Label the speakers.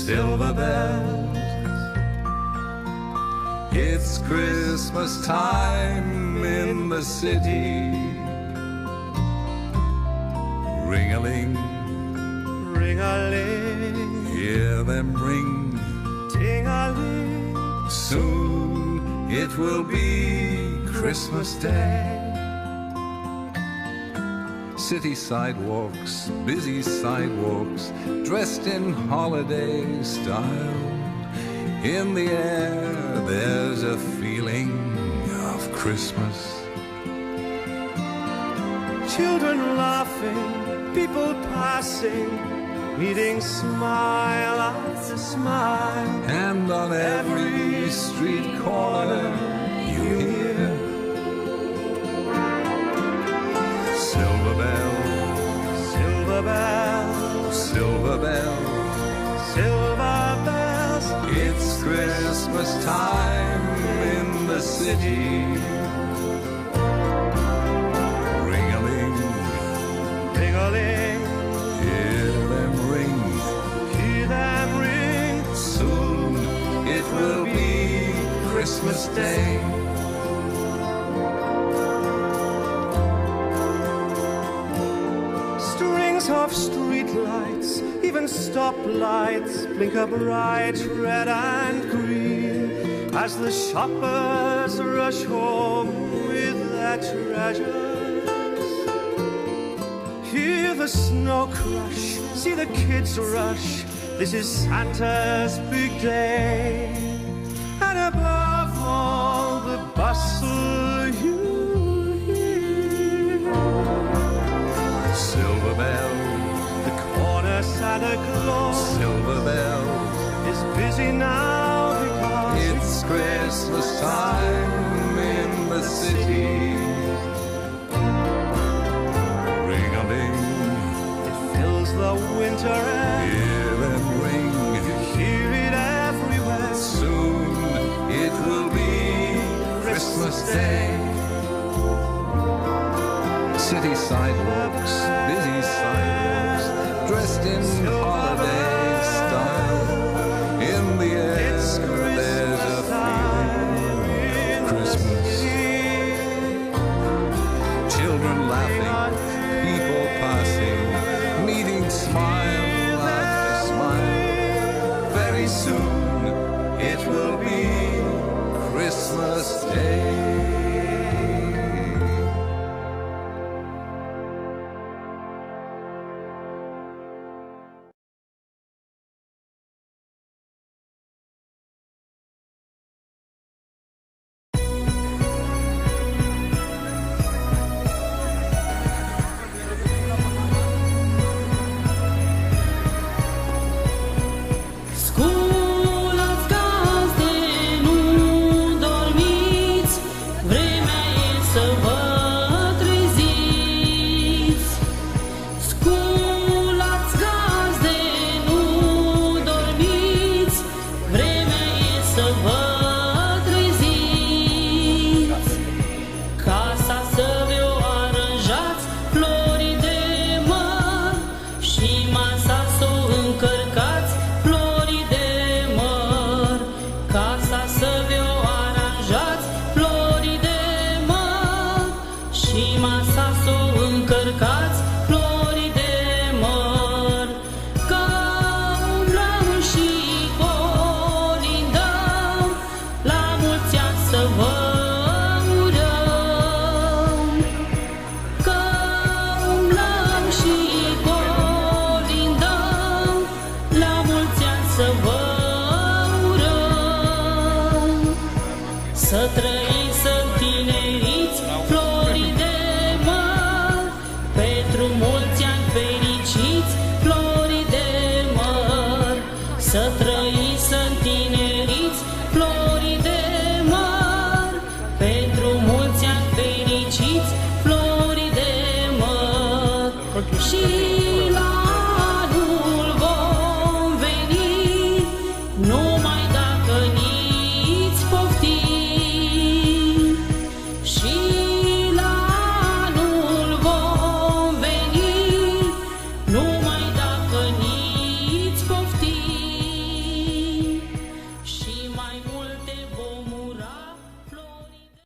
Speaker 1: silver bells. It's Christmas time in the city. Ring-a-ling,
Speaker 2: ring-a-ling,
Speaker 1: hear them ring.
Speaker 2: ting-a-ling,
Speaker 1: soon it will be Christmas Day. City sidewalks, busy sidewalks, dressed in holiday style. In the air there's a feeling of Christmas.
Speaker 2: children laughing, people passing, meeting smile after smile.
Speaker 1: And on every street corner you hear silver bells,
Speaker 2: Silver bells,
Speaker 1: silver bells.
Speaker 2: silver bells.
Speaker 1: It's Christmas time in the city. Ring-a-ling,
Speaker 2: Ring-a-ling,
Speaker 1: hear them ring.
Speaker 2: hear them ring.
Speaker 1: Soon it will be Christmas Day.
Speaker 2: Strings of streetlights, even stoplights, blink a bright red and green as the shoppers rush home with their treasures. Hear the snow crush, see the kids rush. This is Santa's big day, and above all the bustle you hear.
Speaker 1: Silver bell,
Speaker 2: The corner Santa Claus
Speaker 1: silver bell.
Speaker 2: is busy now because
Speaker 1: It's Christmas time in the city. Ring-a-ling,
Speaker 2: it fills the winter air.
Speaker 1: hear them ring.
Speaker 2: Hear it everywhere.
Speaker 1: Soon it will be Christmas Day. City sidewalks, busy sidewalks, dressed in holiday style. In the air
Speaker 2: It's
Speaker 1: there's a
Speaker 2: Christmas time
Speaker 1: feeling
Speaker 2: in
Speaker 1: of
Speaker 2: the
Speaker 1: Christmas.
Speaker 2: city.
Speaker 1: Children laughing, people passing, meeting smile after smile. Very soon it will be Christmas Day.
Speaker 3: Sculați gazde, nu dormiți, vremea e să vă treziți. Sculați gazde, nu dormiți, vremea e să vă treziți. Casa să vă aranjați, flori de măr și masa să o încărcați, flori de măr. Casa să vă aranjați, flori de măr și masa să o încărcați, flori de măr. Că umblăm și colindăm, la mulți ani să vă urăm. Că umblăm și colindăm, la mulți ani să vă urăm. Să trăiți, să tineriți, flori de măr, pentru mulți ani fericiți, flori de măr. Să trăiți,